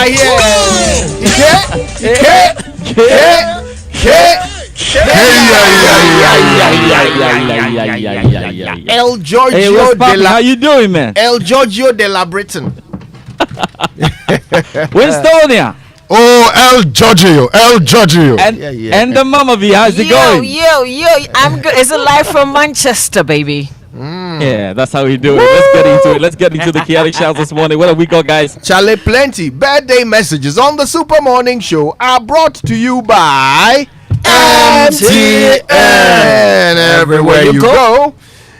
are here. El Giorgio de la. How you doing, man? El Giorgio de la Britain. Winstonia. Oh, El Giorgio. And the Mama V, how's it going? Yo, I'm good. It's a live from Manchester, baby. Yeah, that's how we do it. Let's get into the Kayaatic shouts this morning. What have we got, guys? Charlie, plenty birthday messages on the Super Morning Show are brought to you by MTN. Everywhere you go.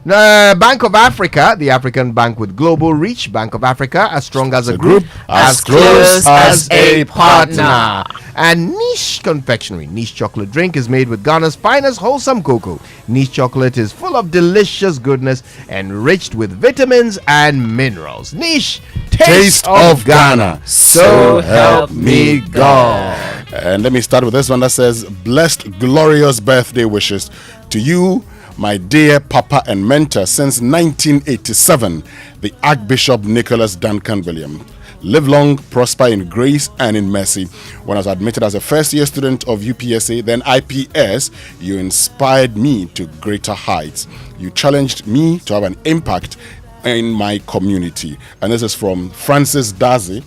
Bank of Africa, the African bank with global reach. Bank of Africa, as strong as a group, as close as a partner. And Niche Confectionery. Niche chocolate drink is made with Ghana's finest wholesome cocoa. Niche chocolate is full of delicious goodness, enriched with vitamins and minerals. Niche, taste of Ghana. So help me God. And let me start with this one that says, blessed, glorious birthday wishes to you, my dear Papa and mentor since 1987, the Archbishop Nicholas Duncan Williams. Live long, prosper in grace and in mercy. When I was admitted as a first-year student of UPSA, then IPS, you inspired me to greater heights. You challenged me to have an impact in my community. And this is from Francis Dazi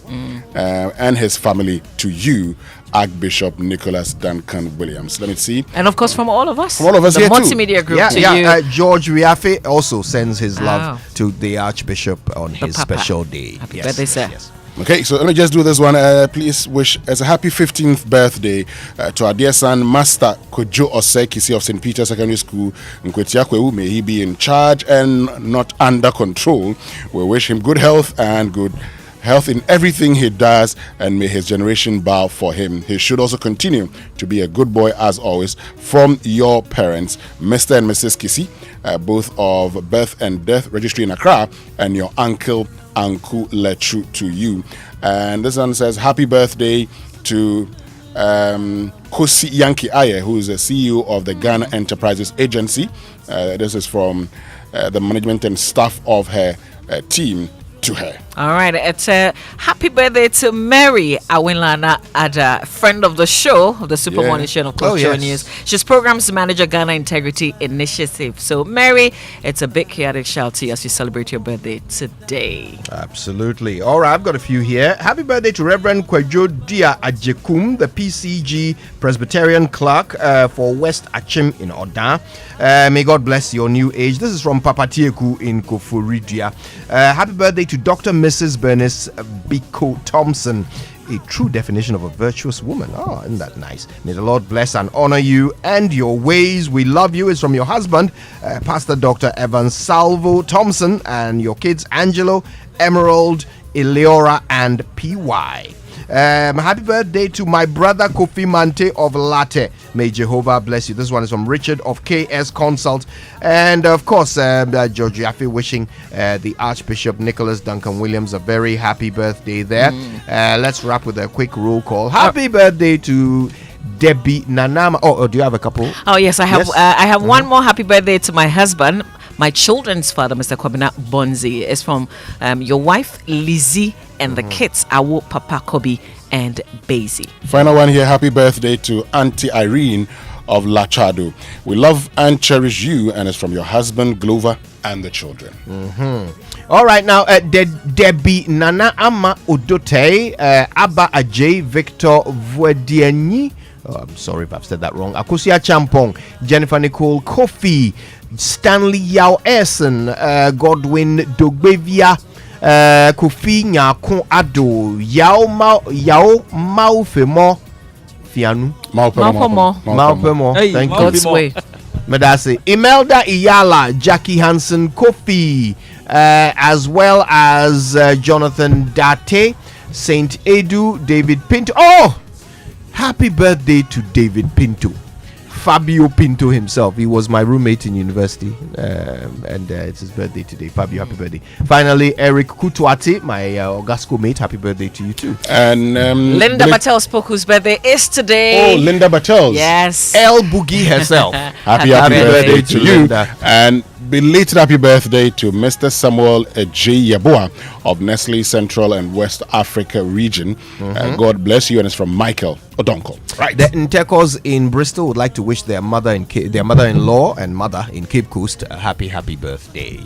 and his family to you, Archbishop Nicholas Duncan Williams. Let me see. And of course, from all of us. From all of us the here multimedia group to you. George Riafe also sends his love to the Archbishop on his special day. Happy birthday, sir. Yes. Okay, so let me just do this one. Please wish as a happy 15th birthday to our dear son, Master Kojo Osekisi of St. Peter's Secondary School, Nkwetiakwewu. May he be in charge and not under control. We wish him good health and good health in everything he does, and may his generation bow for him. He should also continue to be a good boy as always. From your parents, Mr. and Mrs. Kisi, both of birth and death registry in Accra, and your uncle Anku Lechu to you. And this one says happy birthday to Kosi Yankee Aye, who is the CEO of the Ghana Enterprises Agency. This is from the management and staff of her team to her. All right, it's a happy birthday to Mary Awinlana Adda, friend of the show, of the Super Morning Show, and of course, Show News. She's Programs Manager, Ghana Integrity Initiative. So, Mary, it's a big Kayaatic shout to you as you celebrate your birthday today. Absolutely. All right, I've got a few here. Happy birthday to Reverend Kwejo Dia Ajekum, the PCG Presbyterian clerk for West Achim in Oda. May God bless your new age. This is from Papa Tieku in Koforidia. Happy birthday to Dr. Mrs. Bernice Biko Thompson, a true definition of a virtuous woman. Oh, isn't that nice? May the Lord bless and honor you and your ways. We love you. It's from your husband, Pastor Dr. Evan Salvo Thompson, and your kids, Angelo, Emerald, Eleora, and PY. Happy birthday to my brother Kofi Mante of Latte. May Jehovah bless you. This one is from Richard of KS Consult. And of course, George Yaffe wishing the Archbishop Nicholas Duncan Williams a very happy birthday there. Let's wrap with a quick roll call. Happy birthday to Debbie Nanama. Oh, do you have a couple? Oh, yes, I have. Yes? I have one more happy birthday to my husband, my children's father, Mr. Kwabena Bonzi. It's from your wife, Lizzie, and the kids, Awo, Papa, Kobe, and Basie. Final one here. Happy birthday to Auntie Irene of Lachado. We love and cherish you, and it's from your husband, Glover, and the children. All right, now, Debbie Nana Ama Odote, Abba Ajay, Victor Vuedieni. Oh, I'm sorry if I've said that wrong. Akusia Champong, Jennifer Nicole Kofi, Stanley Yao Essen, Godwin Dogbevia, Kofi Nyako Addo, Yao Maufemo Fianu. Maupemo. Thank God's way. Medase. Imelda Iyala, Jackie Hansen Kofi, as well as Jonathan Date, Saint Edu, David Pinto. Oh! Happy birthday to David Pinto. Fabio Pinto himself. He was my roommate in university, and it's his birthday today. Fabio, happy birthday. Finally, Eric Kutuati, my Ogasco mate, happy birthday to you too. And Linda Batel spoke, whose birthday is today. Oh, Linda Batel. Yes. El Boogie herself. Happy birthday to you. Linda. And belated happy birthday to Mr. Samuel J. Yaboa of Nestle Central and West Africa region. God bless you, and it's from Michael Odonko. Right. The Ntekos in Bristol would like to wish their mother-in-law and mother in Cape Coast a happy birthday.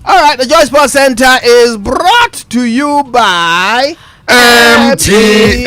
All right, the Joy Sports Center is brought to you by MTN.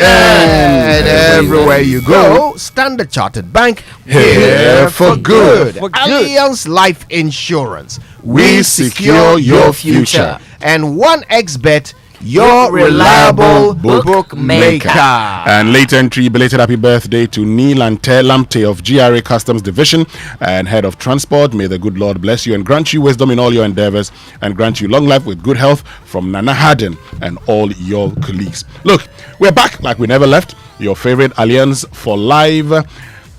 Everywhere you go, Standard Chartered Bank, here for good. Allianz Life Insurance, we secure your future. And 1xBet, your reliable bookmaker. And late entry, belated happy birthday to Neil Lamte of GRA Customs Division and Head of Transport. May the good Lord bless you and grant you wisdom in all your endeavors and grant you long life with good health from Nana Harden and all your colleagues. Look, we're back like we never left. Your favorite Alliance for Live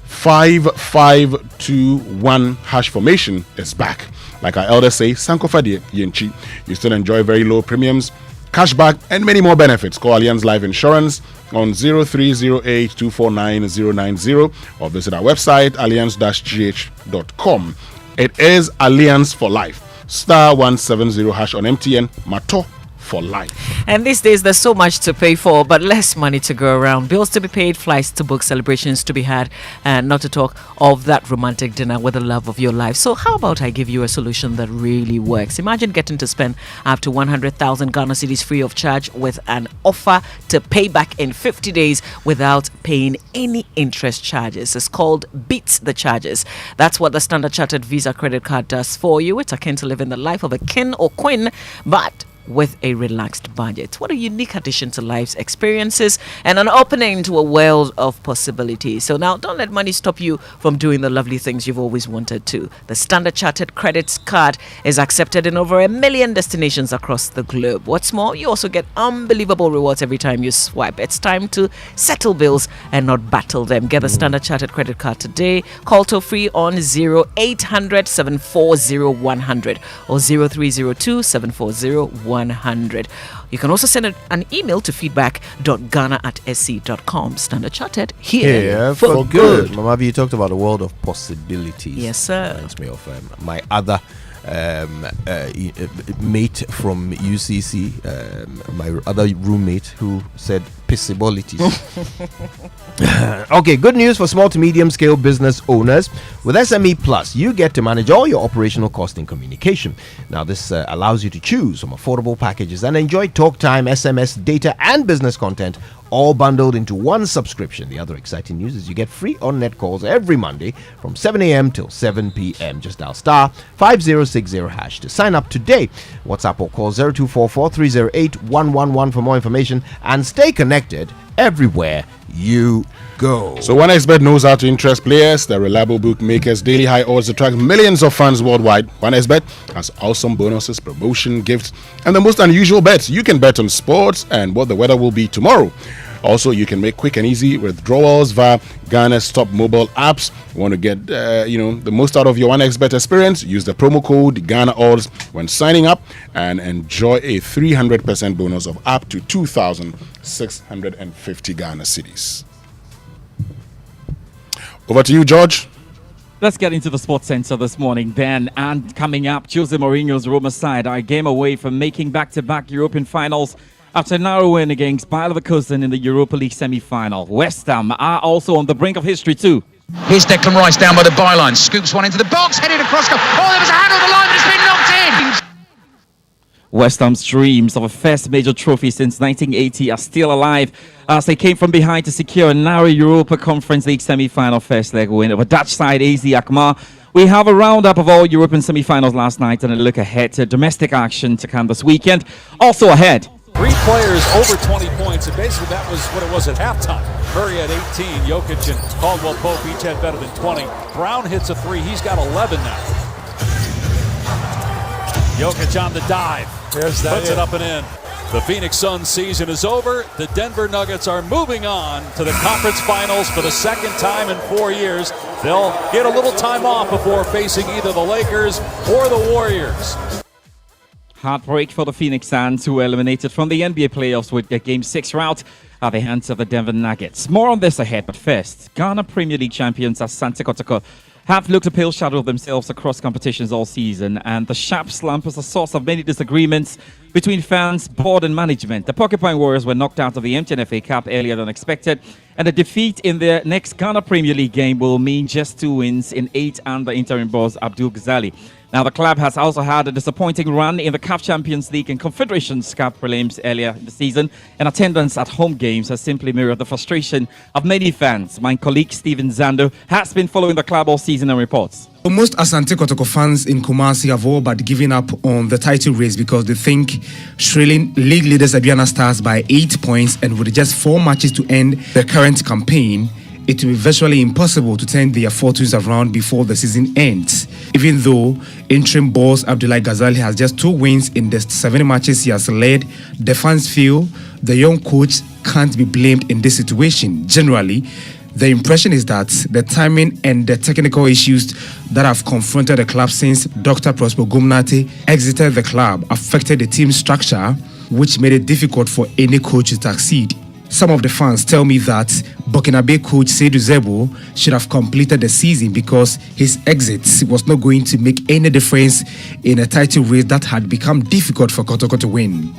5521 hash formation is back. Like our elders say, Sanko Fadie Yenchi. You still enjoy very low premiums, cashback, and many more benefits. Call Allianz Life Insurance on 0308-249-090 or visit our website allianz-gh.com. It is Alliance for Life. Star 170 hash on MTN. Mato for life. And these days there's so much to pay for but less money to go around. Bills to be paid, flights to book, celebrations to be had, and not to talk of that romantic dinner with the love of your life. So how about I give you a solution that really works? Imagine getting to spend up to 100,000 Ghana cedis free of charge with an offer to pay back in 50 days without paying any interest charges. It's called Beat the Charges. That's what the Standard Chartered Visa credit card does for you. It's akin to living the life of a king or queen, but with a relaxed budget. What a unique addition to life's experiences and an opening to a world of possibilities. So now don't let money stop you from doing the lovely things you've always wanted to. The Standard Chartered credit card is accepted in over 1 million destinations across the globe. What's more, you also get unbelievable rewards every time you swipe. It's time to settle bills and not battle them. Get the Standard Chartered credit card today. Call toll free on 0800 740 100 or 0302 740 100. You can also send an email to feedback.ghana@sc.com. Standard Chartered, here for good. Mama V, you talked about the world of possibilities. Yes, sir. Reminds me of my other mate from UCC, my other roommate who said possibilities. Okay, good news for small to medium scale business owners. With SME Plus, you get to manage all your operational cost in communication. Now, this allows you to choose from affordable packages and enjoy talk time, SMS, data, and business content, all bundled into one subscription. The other exciting news is you get free on-net calls every Monday from 7 a.m. till 7 p.m. Just dial star 5060 hash to sign up today. WhatsApp or call 0244 308 111 for more information, and stay connected everywhere you go. So 1xBet knows how to interest players. The reliable bookmakers' daily high odds attract millions of fans worldwide. 1xBet has awesome bonuses, promotion, gifts, and the most unusual bets. You can bet on sports and what the weather will be tomorrow. Also, you can make quick and easy withdrawals via Ghana's top mobile apps. You want to get the most out of your 1xBet experience? Use the promo code GhanaOdds when signing up and enjoy a 300% bonus of up to 2,650 Ghana cedis. Over to you, George. Let's get into the Sports Center this morning then. And coming up, Jose Mourinho's Roma side are a game away from making back-to-back European finals after a narrow win against Bayer Leverkusen in the Europa League semi-final. West Ham are also on the brink of history too. Here's Declan Rice down by the byline, scoops one into the box, headed across goal. Oh, there was a hand on the line, but it's been knocked in! West Ham's dreams of a first major trophy since 1980 are still alive as they came from behind to secure a narrow Europa Conference League semi-final first leg win over Dutch side AZ Alkmaar. We have a roundup of all European semi-finals last night and a look ahead to domestic action to come this weekend. Also ahead, 3 players over 20 points, and basically that was what it was at halftime. Murray had 18, Jokic and Caldwell Pope each had better than 20. Brown hits a 3, he's got 11 now. Jokic on the dive, puts it up and in. The Phoenix Suns season is over. The Denver Nuggets are moving on to the conference finals for the second time in 4 years. They'll get a little time off before facing either the Lakers or the Warriors. heartbreak for the Phoenix Suns, who were eliminated from the NBA playoffs with their Game 6 rout at the hands of the Denver Nuggets. More on this ahead, but first, Ghana Premier League champions Asante Kotoko have looked a pale shadow of themselves across competitions all season, and the sharp slump is a source of many disagreements between fans, board and management. The Porcupine Warriors were knocked out of the MTN FA Cup earlier than expected, and a defeat in their next Ghana Premier League game will mean just 2 wins in 8 under interim boss Abdul Ghazali. Now, the club has also had a disappointing run in the CAF Champions League and Confederations Cup prelims earlier in the season, and attendance at home games has simply mirrored the frustration of many fans. My colleague Stephen Zando has been following the club all season and reports. Most Asante Kotoko fans in Kumasi have all but given up on the title race because they think trailing league leaders Aduana Stars by 8 points, and with just 4 matches to end the current campaign, it will be virtually impossible to turn their fortunes around before the season ends. Even though interim boss Abdullahi Ghazali has just 2 wins in the 7 matches he has led, the fans feel the young coach can't be blamed in this situation. Generally, the impression is that the timing and the technical issues that have confronted the club since Dr. Prosper Gumnati exited the club affected the team structure, which made it difficult for any coach to succeed. Some of the fans tell me that Burkina Faso coach Seydou Zebo should have completed the season because his exit was not going to make any difference in a title race that had become difficult for Kotoko to win.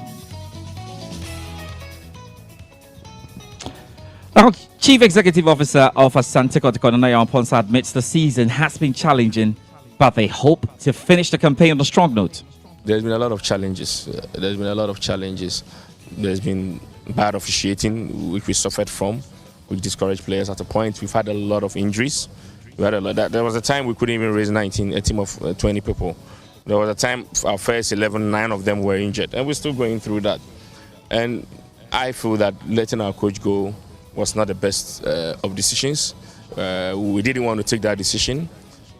Our Chief Executive Officer of Asante Kotoko, Nana Ponsa, admits the season has been challenging, but they hope to finish the campaign on a strong note. There's been a lot of challenges. There's been bad officiating, which we suffered from, which discouraged players at a point. We've had a lot of injuries. There was a time we couldn't even raise a team of 20 people. There was a time our first 11, 9 of them were injured, and we're still going through that. And I feel that letting our coach go was not the best of decisions. We didn't want to take that decision,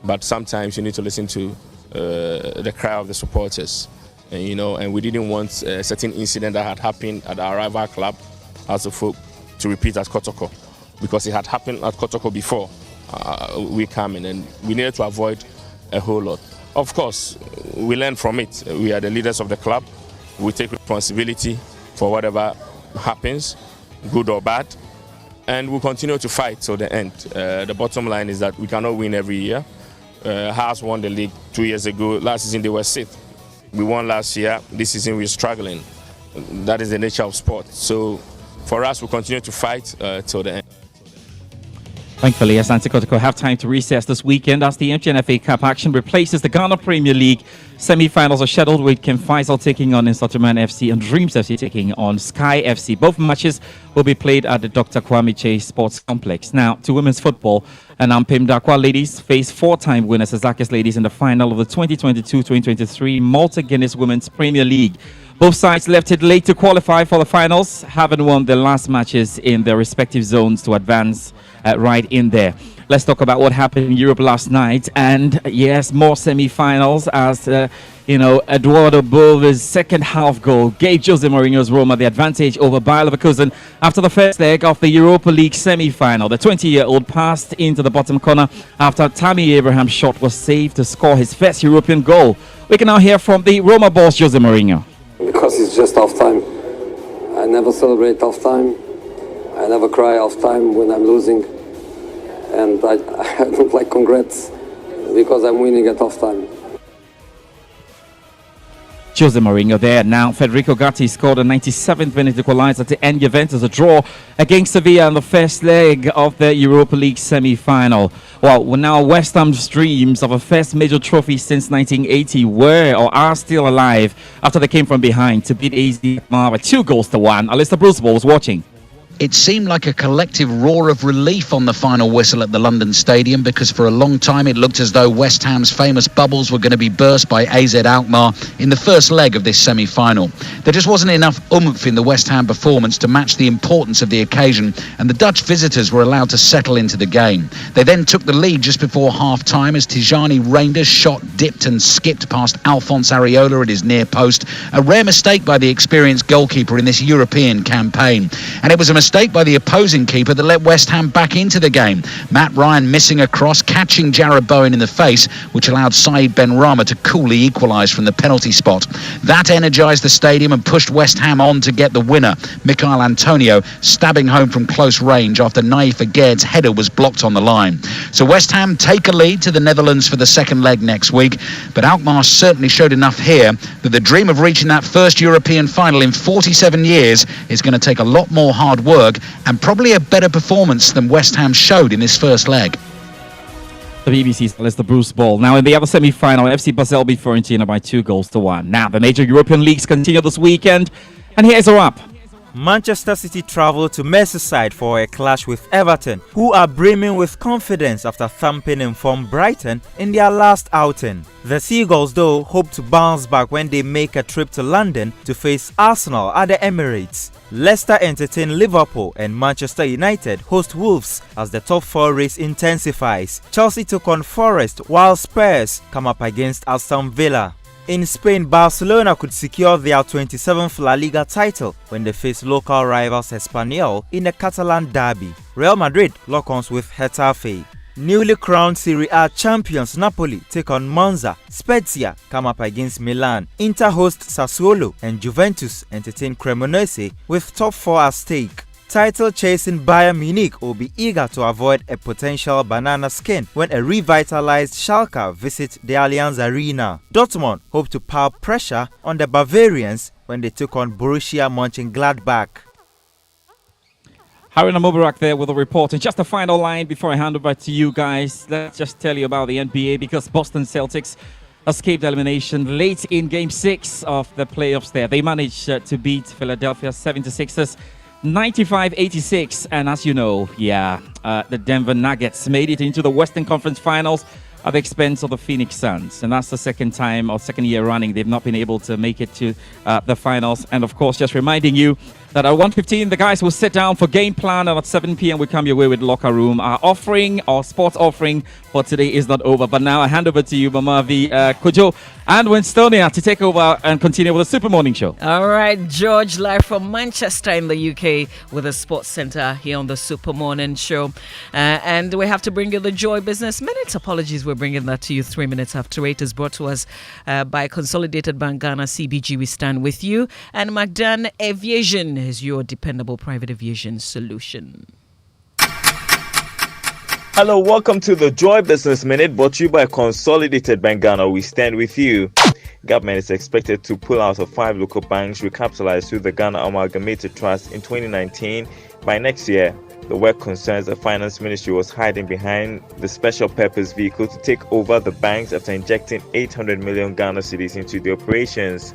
but sometimes you need to listen to the cry of the supporters. And we didn't want a certain incident that had happened at our rival club, as a folk, to repeat at Kotoko, because it had happened at Kotoko before we came in, and we needed to avoid a whole lot. Of course, we learned from it. We are the leaders of the club. We take responsibility for whatever happens, good or bad, and we'll continue to fight till the end. The bottom line is that we cannot win every year. Hearts won the league 2 years ago. Last season they were 6th. We won last year. This season we're struggling. That is the nature of sport. So for us, we'll continue to fight till the end. Thankfully, Asante Kotoko have time to recess this weekend as the MTN FA Cup action replaces the Ghana Premier League. Semi-finals are scheduled with Ken Faisal taking on Insotuman FC and Dreams FC taking on Sky FC. Both matches will be played at the Dr. Kwame Chase Sports Complex. Now, to women's football, and Ampem Dakwa ladies face 4-time winners Azakis ladies in the final of the 2022-2023 Malta Guinness Women's Premier League. Both sides left it late to qualify for the finals, having won their last matches in their respective zones to advance right in there. Let's talk about what happened in Europe last night. And yes, more semi-finals as, Eduardo Bove's second half goal gave Jose Mourinho's Roma the advantage over Bayer Leverkusen after the first leg of the Europa League semi-final. The 20-year-old passed into the bottom corner after Tammy Abraham's shot was saved to score his first European goal. We can now hear from the Roma boss, Jose Mourinho. Because it's just half time. I never celebrate half time. I never cry half time when I'm losing. And I don't like congrats because I'm winning at half time. Jose Mourinho there. Now, Federico Gatti scored a 97th minute equalizer to end Juventus a draw against Sevilla in the first leg of the Europa League semi-final. Well, now West Ham's dreams of a first major trophy since 1980 were or are still alive after they came from behind to beat AZ Alkmaar by 2-1. Alistair Bruceball was watching. It seemed like a collective roar of relief on the final whistle at the London Stadium, because for a long time it looked as though West Ham's famous bubbles were going to be burst by AZ Alkmaar in the first leg of this semi-final. There just wasn't enough oomph in the West Ham performance to match the importance of the occasion, and the Dutch visitors were allowed to settle into the game. They then took the lead just before half-time as Tijani Reinders shot, dipped and skipped past Alphonse Areola at his near post, a rare mistake by the experienced goalkeeper in this European campaign. And it was a mistake mistake by the opposing keeper that let West Ham back into the game. Matt Ryan missing a cross, catching Jared Bowen in the face, which allowed Saeed Benrahma to coolly equalise from the penalty spot. That energised the stadium and pushed West Ham on to get the winner, Michail Antonio stabbing home from close range after Naif Aguerd's header was blocked on the line. So West Ham take a lead to the Netherlands for the second leg next week, but Alkmaar certainly showed enough here that the dream of reaching that first European final in 47 years is going to take a lot more hard work and probably a better performance than West Ham showed in this first leg. The BBC's Alistair Bruce Ball. Now in the other semi-final, FC Basel beat Fiorentina by 2-1. Now the major European leagues continue this weekend, and here's a wrap. Manchester City travel to Merseyside for a clash with Everton, who are brimming with confidence after thumping informed Brighton in their last outing. The Seagulls, though, hope to bounce back when they make a trip to London to face Arsenal at the Emirates. Leicester entertain Liverpool, and Manchester United host Wolves as the top four race intensifies. Chelsea took on Forest, while Spurs come up against Aston Villa. In Spain, Barcelona could secure their 27th La Liga title when they face local rivals Espanyol in the Catalan derby. Real Madrid lock arms with Getafe. Newly crowned Serie A champions Napoli take on Monza. Spezia come up against Milan. Inter host Sassuolo, and Juventus entertain Cremonese with top four at stake. Title-chasing Bayern Munich will be eager to avoid a potential banana skin when a revitalized Schalke visits the Allianz Arena. Dortmund hope to pile pressure on the Bavarians when they took on Borussia Mönchengladbach. Haruna Mubarak there with a report. And just a final line before I hand over to you guys. Let's just tell you about the NBA, because Boston Celtics escaped elimination late in Game 6 of the playoffs there. They managed to beat Philadelphia 76ers 95-86, and as you know, the Denver Nuggets made it into the Western Conference Finals at the expense of the Phoenix Suns, and that's the second year running they've not been able to make it to the finals. And of course, just reminding you that at 1:15 the guys will sit down for game plan, and at 7 p.m. we come your way with Locker Room. Our sports offering for today is not over, but now I hand over to you, Mama V, Kojo and Winstonia, to take over and continue with the Super Morning Show. All right, George, live from Manchester in the UK with the Sports Centre here on the Super Morning Show. And we have to bring you the Joy Business Minute. Apologies, we're bringing that to you 3 minutes after 8. Is brought to us by Consolidated Bank Ghana, CBG. We stand with you. And McDan Aviation is your dependable private aviation solution. Hello, welcome to the Joy Business Minute, brought to you by Consolidated Bank Ghana. We stand with you. Government is expected to pull out of 5 local banks recapitalized through the Ghana Amalgamated Trust in 2019. By next year, the work concerns the Finance Ministry was hiding behind the special purpose vehicle to take over the banks after injecting 800 million Ghana cedis into the operations.